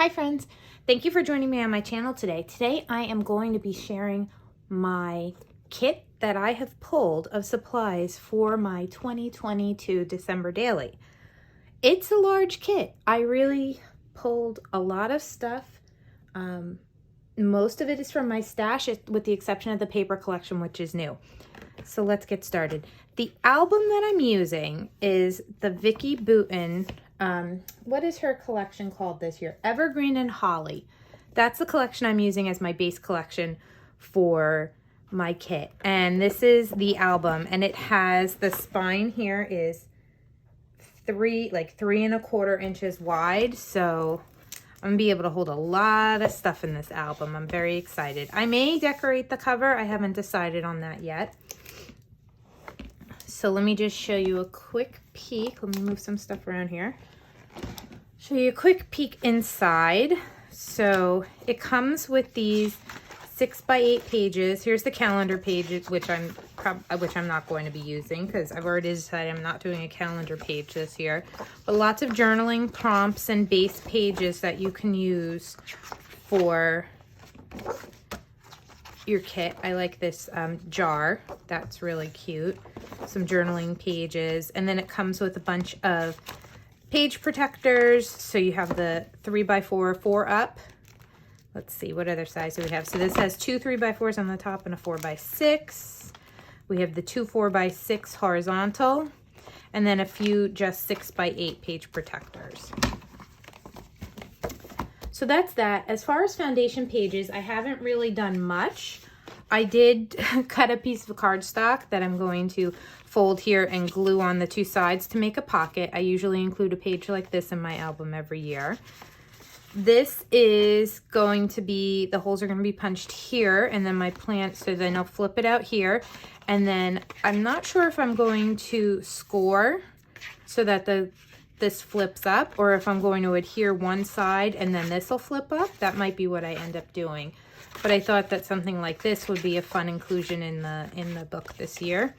Hi friends, thank you for joining me on my channel today. Today I am going to be sharing my kit that I have pulled of supplies for my 2022 December daily. It's a large kit. I really pulled a lot of stuff. Most of it is from my stash with the exception of the paper collection, which is new. So let's get started. The album that I'm using is the Vicki Boutin. What is her collection called this year? Evergreen and Holly. That's the collection I'm using as my base collection for my kit. And this is the album, and it has the spine here is 3.25 inches wide. So I'm gonna be able to hold a lot of stuff in this album. I'm very excited. I may decorate the cover. I haven't decided on that yet. So let me just show you a quick peek. Let me move some stuff around here. Show you a quick peek inside. So it comes with these 6x8 pages. Here's the calendar pages, which I'm not going to be using because I've already decided I'm not doing a calendar page this year. But lots of journaling prompts and base pages that you can use for your kit. I like this jar. That's really cute. Some journaling pages. And then it comes with a bunch of page protectors. So you have the 3x4, 4 up. Let's see, what other size do we have? So this has two 3x4s on the top and a 4x6. We have the two 4x6 horizontal, and then a few just 6x8 page protectors. So that's that. As far as foundation pages, I haven't really done much. I did cut a piece of cardstock that I'm going to fold here and glue on the two sides to make a pocket. I usually include a page like this in my album every year. This is going to be, the holes are going to be punched here, and then my plant, so then I'll flip it out here. And then I'm not sure if I'm going to score so that this flips up, or if I'm going to adhere one side and then this will flip up. That might be what I end up doing. But I thought that something like this would be a fun inclusion in the book this year.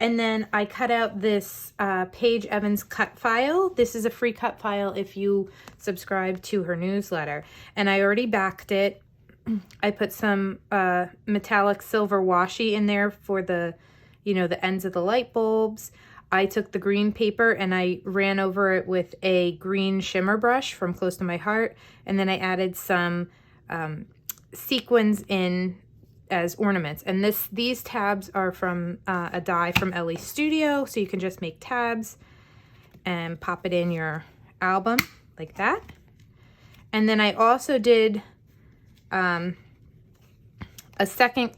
And then I cut out this Paige Evans cut file. This is a free cut file if you subscribe to her newsletter. And I already backed it. I put some metallic silver washi in there for the ends of the light bulbs. I took the green paper and I ran over it with a green shimmer brush from Close to My Heart. And then I added some sequins in as ornaments. And these tabs are from a die from Ellie's Studio. So you can just make tabs and pop it in your album like that. And then I also did a second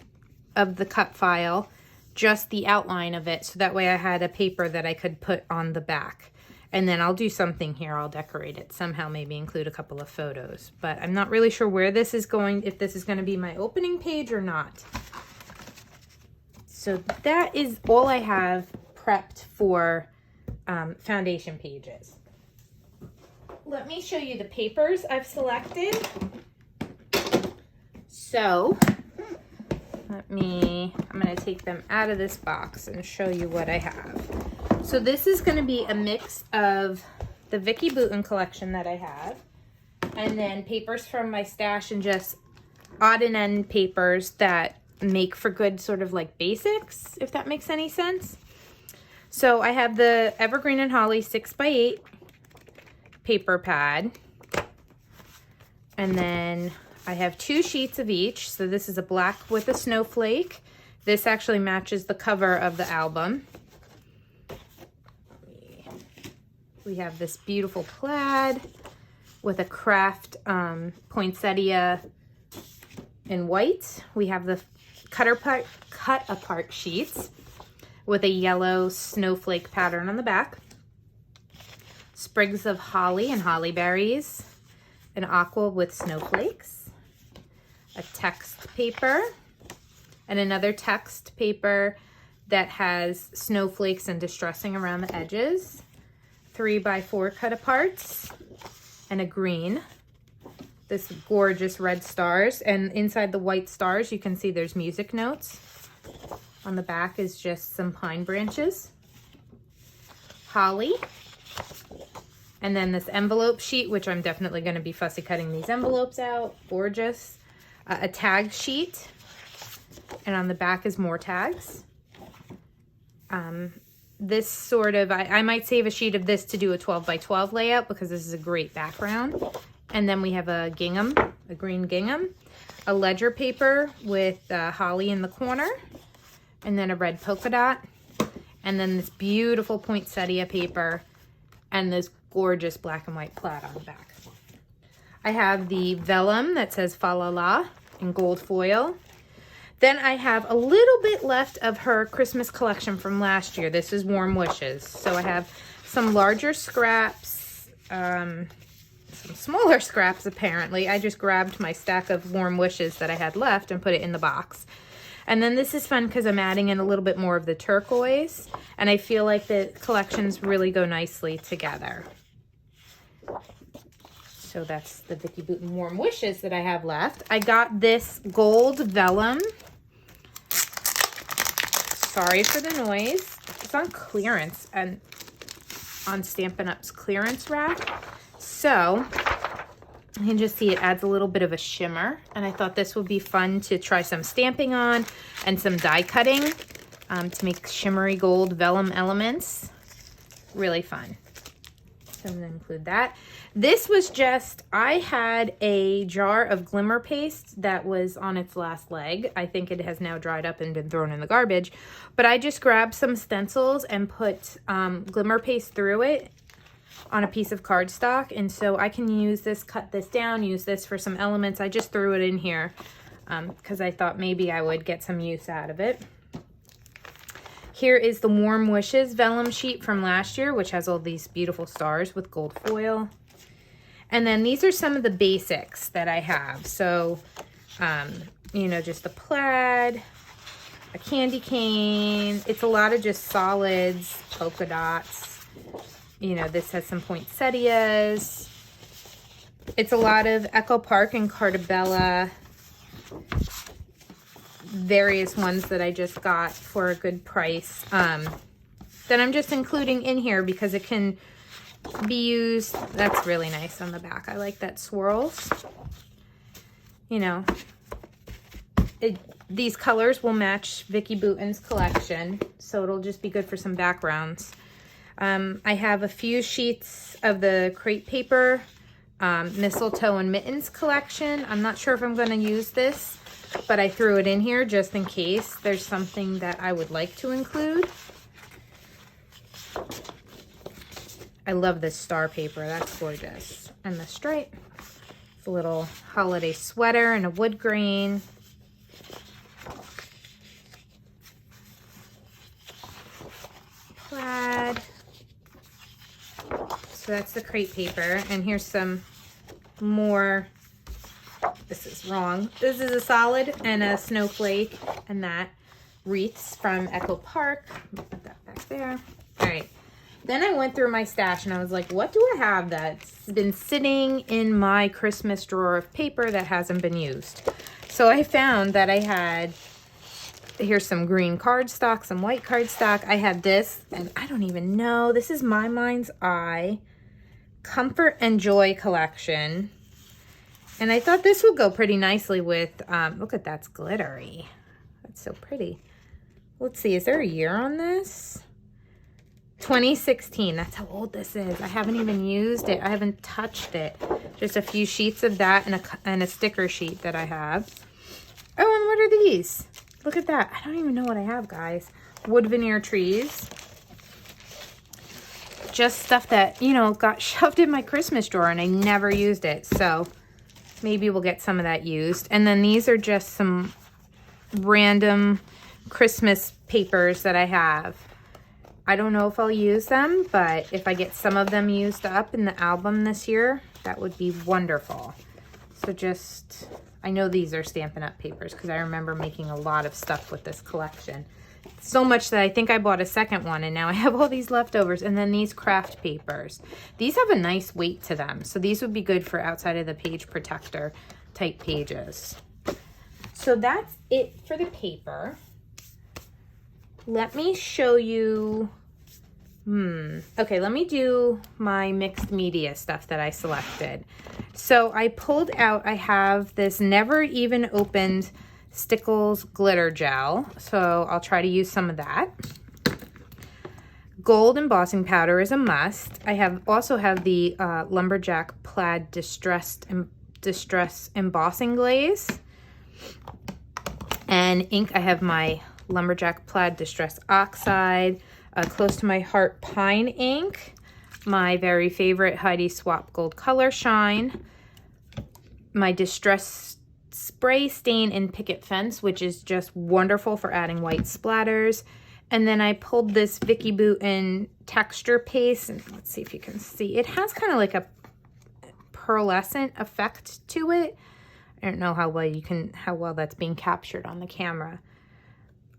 of the cut file, just the outline of it, so that way I had a paper that I could put on the back. And then I'll do something here. I'll decorate it somehow, maybe include a couple of photos. But I'm not really sure where this is going, if this is going to be my opening page or not. So that is all I have prepped for foundation pages. Let me show you the papers I've selected. So I'm going to take them out of this box and show you what I have. So this is going to be a mix of the Vicki Boutin collection that I have, and then papers from my stash and just odd and end papers that make for good sort of like basics, if that makes any sense. So I have the Evergreen and Holly 6x8 paper pad, and then I have 2 sheets of each. So this is a black with a snowflake. This actually matches the cover of the album. We have this beautiful plaid with a craft poinsettia in white. We have the cut apart sheets with a yellow snowflake pattern on the back. Sprigs of holly and holly berries. An aqua with snowflakes. A text paper. And another text paper that has snowflakes and distressing around the edges. 3x4 cut aparts, and a green. This gorgeous red stars, and inside the white stars you can see there's music notes. On the back is just some pine branches. Holly, And then this envelope sheet, which I'm definitely going to be fussy cutting these envelopes out. Gorgeous. A tag sheet. And on the back is more tags. This sort of, I might save a sheet of this to do a 12 by 12 layout because this is a great background. And then we have a gingham, a green gingham, a ledger paper with holly in the corner, and then a red polka dot, and then this beautiful poinsettia paper, and this gorgeous black and white plaid on the back. I have the vellum that says Fa La La in gold foil. Then I have a little bit left of her Christmas collection from last year. This is Warm Wishes. So I have some larger scraps, some smaller scraps apparently. I just grabbed my stack of Warm Wishes that I had left and put it in the box. And then this is fun because I'm adding in a little bit more of the turquoise, and I feel like the collections really go nicely together. So that's the Vicki Boutin Warm Wishes that I have left. I got this gold vellum. Sorry for the noise. It's on clearance and on Stampin' Up's clearance rack. So you can just see it adds a little bit of a shimmer. And I thought this would be fun to try some stamping on and some die cutting to make shimmery gold vellum elements. Really fun. So I'm going to include that. This was just, I had a jar of glimmer paste that was on its last leg. I think it has now dried up and been thrown in the garbage. But I just grabbed some stencils and put glimmer paste through it on a piece of cardstock. And so I can use this, cut this down, use this for some elements. I just threw it in here because I thought maybe I would get some use out of it. Here is the Warm Wishes vellum sheet from last year, which has all these beautiful stars with gold foil. And then these are some of the basics that I have. So, you know, just the plaid, a candy cane. It's a lot of just solids, polka dots. You know, this has some poinsettias. It's a lot of Echo Park and Cartabella. Various ones that I just got for a good price. That I'm just including in here because it can be used. That's really nice on the back. I like that swirls. You know, these colors will match Vicki Boutin's collection, so it'll just be good for some backgrounds. I have a few sheets of the crepe paper, mistletoe and mittens collection. I'm not sure if I'm going to use this, but I threw it in here just in case there's something that I would like to include. I love this star paper. That's gorgeous. And the stripe. It's a little holiday sweater and a wood grain. Plaid. So that's the crepe paper. And here's some more. This is wrong. This is a solid and a snowflake, and that wreaths from Echo Park. Put that back there. All right. Then I went through my stash and I was like, what do I have that's been sitting in my Christmas drawer of paper that hasn't been used? So I found that I had, here's some green cardstock, some white cardstock. I had this, and I don't even know. This is My Mind's Eye Comfort and Joy collection. And I thought this would go pretty nicely with, look at that's glittery. That's so pretty. Let's see, is there a year on this? 2016, that's how old this is. I haven't even used it. I haven't touched it. Just a few sheets of that and a sticker sheet that I have. Oh, and what are these? Look at that. I don't even know what I have, guys. Wood veneer trees. Just stuff that, you know, got shoved in my Christmas drawer and I never used it. So maybe we'll get some of that used. And then these are just some random Christmas papers that I have. I don't know if I'll use them, but if I get some of them used up in the album this year, that would be wonderful. So just, I know these are Stampin' Up papers because I remember making a lot of stuff with this collection. So much that I think I bought a second one, and now I have all these leftovers. And then these craft papers. These have a nice weight to them, so these would be good for outside of the page protector type pages. So that's it for the paper. Let me show you Okay, let me do my mixed media stuff that I selected. So I pulled out, I have this never even opened Stickles glitter gel. So I'll try to use some of that. Gold embossing powder is a must. I also have the Lumberjack Plaid Distress Embossing Glaze. And ink, I have my Lumberjack Plaid Distress Oxide. Close to my heart pine ink, my very favorite Heidi Swap Gold Color Shine, my Distress Spray Stain in Picket Fence, which is just wonderful for adding white splatters. And then I pulled this Vicki Boutin texture paste, and let's see if you can see. It has kind of like a pearlescent effect to it. I don't know how well that's being captured on the camera,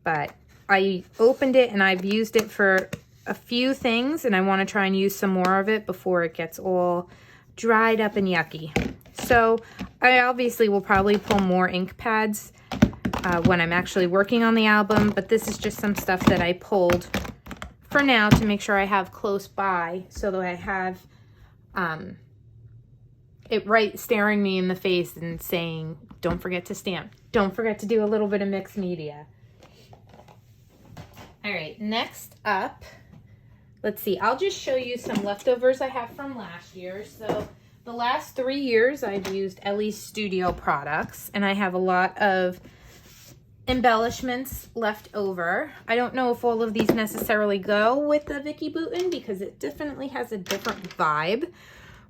but I opened it and I've used it for a few things, and I want to try and use some more of it before it gets all dried up and yucky. So I obviously will probably pull more ink pads when I'm actually working on the album, but this is just some stuff that I pulled for now to make sure I have close by, so that I have it right staring me in the face and saying, don't forget to stamp. Don't forget to do a little bit of mixed media. All right, next up, let's see. I'll just show you some leftovers I have from last year. So the last 3 years I've used Ellie's Studio products, and I have a lot of embellishments left over. I don't know if all of these necessarily go with the Vicki Boutin because it definitely has a different vibe,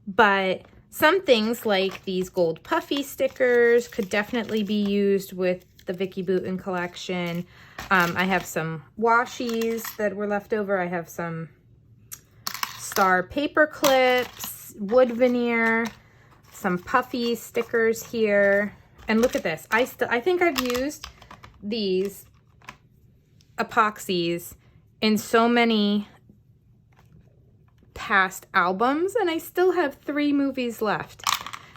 but some things like these gold puffy stickers could definitely be used with the Vicki Boutin collection. I have some washies that were left over. I have some star paper clips, wood veneer, some puffy stickers here. And look at this. I think I've used these epoxies in so many past albums, and I still have 3 movies left.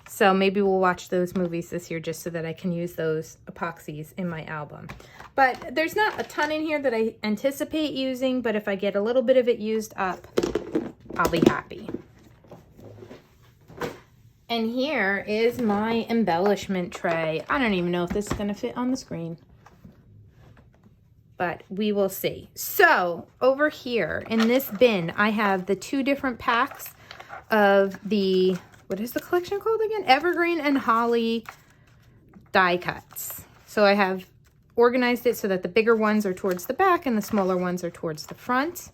So maybe we'll watch those movies this year just so that I can use those epoxies in my album. But there's not a ton in here that I anticipate using, but if I get a little bit of it used up, I'll be happy. And here is my embellishment tray. I don't even know if this is going to fit on the screen, but we will see. So over here in this bin, I have the 2 different packs of the, what is the collection called again? Evergreen and Holly die cuts. So I have organized it so that the bigger ones are towards the back and the smaller ones are towards the front.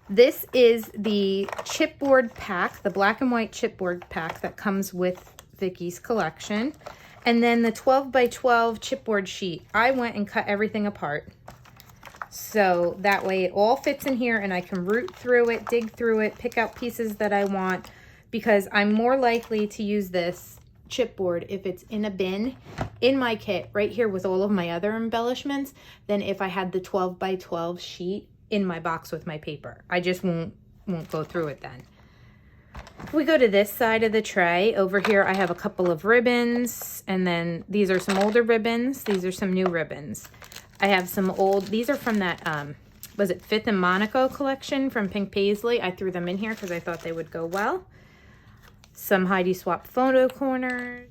This is the chipboard pack, the black and white chipboard pack that comes with Vicki's collection. And then the 12 by 12 chipboard sheet. I went and cut everything apart, so that way it all fits in here and I can root through it, dig through it, pick out pieces that I want, because I'm more likely to use this chipboard if it's in a bin in my kit right here with all of my other embellishments than if I had the 12 by 12 sheet in my box with my paper. I just won't go through it then. If we go to this side of the tray, over here I have a couple of ribbons, and then these are some older ribbons. These are some new ribbons. I have some old, these are from that, was it Fifth and Monaco collection from Pink Paisley. I threw them in here because I thought they would go well. Some Heidi Swap photo corners.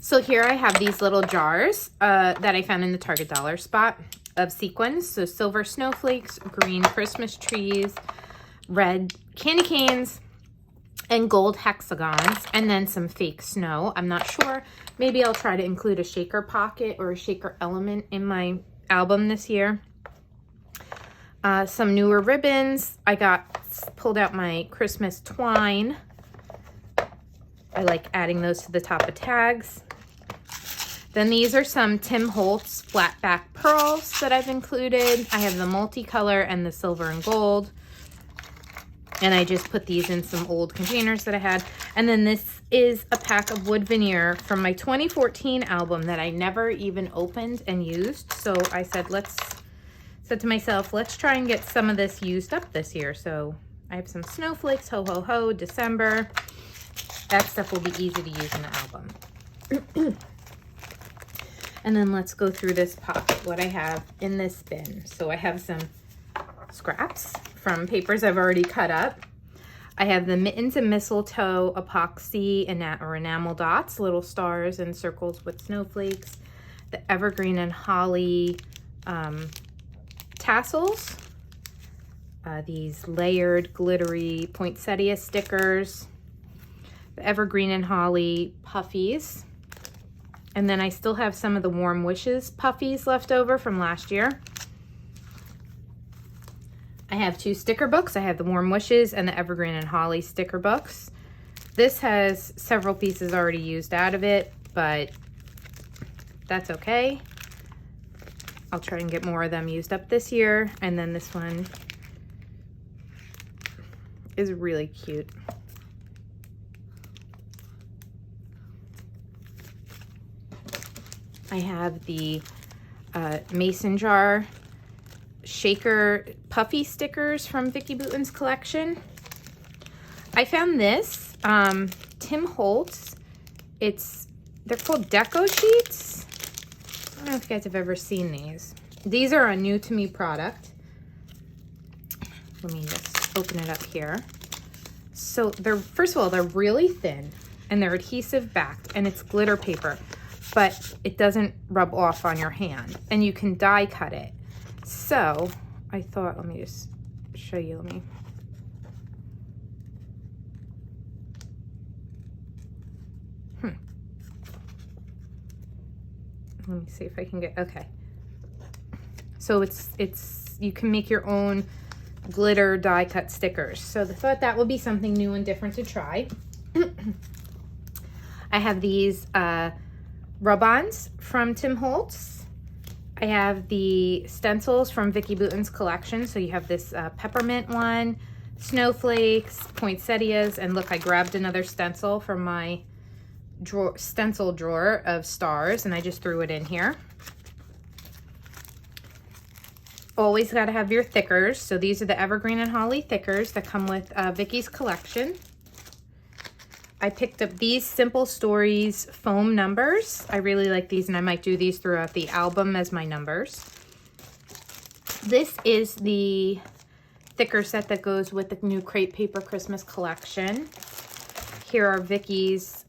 So here I have these little jars that I found in the Target dollar spot of sequins. So silver snowflakes, green Christmas trees, red candy canes, and gold hexagons, and then some fake snow. I'm not sure. Maybe I'll try to include a shaker pocket or a shaker element in my album this year. Some newer ribbons. I pulled out my Christmas twine. I like adding those to the top of tags. Then these are some Tim Holtz flat back pearls that I've included. I have the multicolor and the silver and gold. And I just put these in some old containers that I had. And then this is a pack of wood veneer from my 2014 album that I never even opened and used. So I said to myself, let's try and get some of this used up this year. So I have some snowflakes, ho ho ho, December. That stuff will be easy to use in the album. And then let's go through this pocket, what I have in this bin. So I have some scraps from papers I've already cut up. I have the Mittens and Mistletoe epoxy or enamel dots, little stars and circles with snowflakes. The Evergreen and Holly tassels. These layered glittery poinsettia stickers. The Evergreen and Holly puffies. And then I still have some of the Warm Wishes puffies left over from last year. I have 2 sticker books. I have the Warm Wishes and the Evergreen and Holly sticker books. This has several pieces already used out of it, but that's okay. I'll try and get more of them used up this year. And then this one is really cute. I have the mason jar shaker puffy stickers from Vicki Boutin's collection. I found this, Tim Holtz. They're called deco sheets. I don't know if you guys have ever seen these. These are a new to me product. Let me just open it up here. So first of all, they're really thin and they're adhesive backed and it's glitter paper, but it doesn't rub off on your hand and you can die cut it. So I thought, let me just show you, let me see if I can get, okay. So you can make your own glitter die cut stickers. So I thought that would be something new and different to try. I have these rub-ons from Tim Holtz. I have the stencils from Vicki Boutin's collection. So you have this peppermint one, snowflakes, poinsettias, and look, I grabbed another stencil from my stencil drawer of stars and I just threw it in here. Always got to have your thickers. So these are the Evergreen and Holly thickers that come with Vicki's collection. I picked up these Simple Stories foam numbers. I really like these and I might do these throughout the album as my numbers. This is the thicker set that goes with the new crepe paper Christmas collection. Here are Vicki's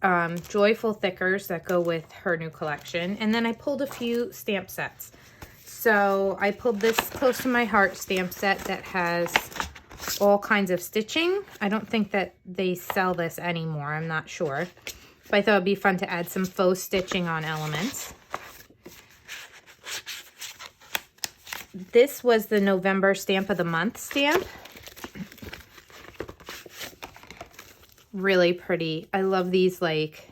joyful thickers that go with her new collection. And then I pulled a few stamp sets. So I pulled this Close to My Heart stamp set that has all kinds of stitching. I don't think that they sell this anymore. I'm not sure. But I thought it'd be fun to add some faux stitching on elements. This was the November Stamp of the Month stamp. Really pretty. I love these like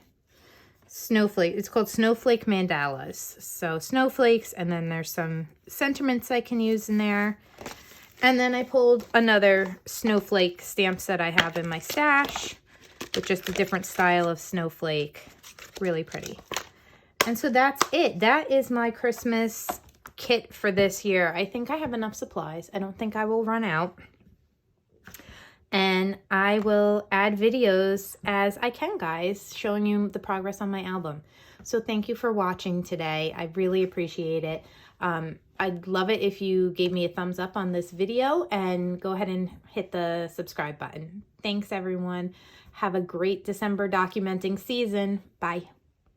snowflake. It's called Snowflake Mandalas. So snowflakes, and then there's some sentiments I can use in there. And then I pulled another snowflake stamp set I have in my stash with just a different style of snowflake. Really pretty. And so that's it. That is my Christmas kit for this year. I think I have enough supplies. I don't think I will run out. And I will add videos as I can, guys, showing you the progress on my album. So thank you for watching today. I really appreciate it. I'd love it if you gave me a thumbs up on this video and go ahead and hit the subscribe button. Thanks, everyone. Have a great December documenting season. Bye.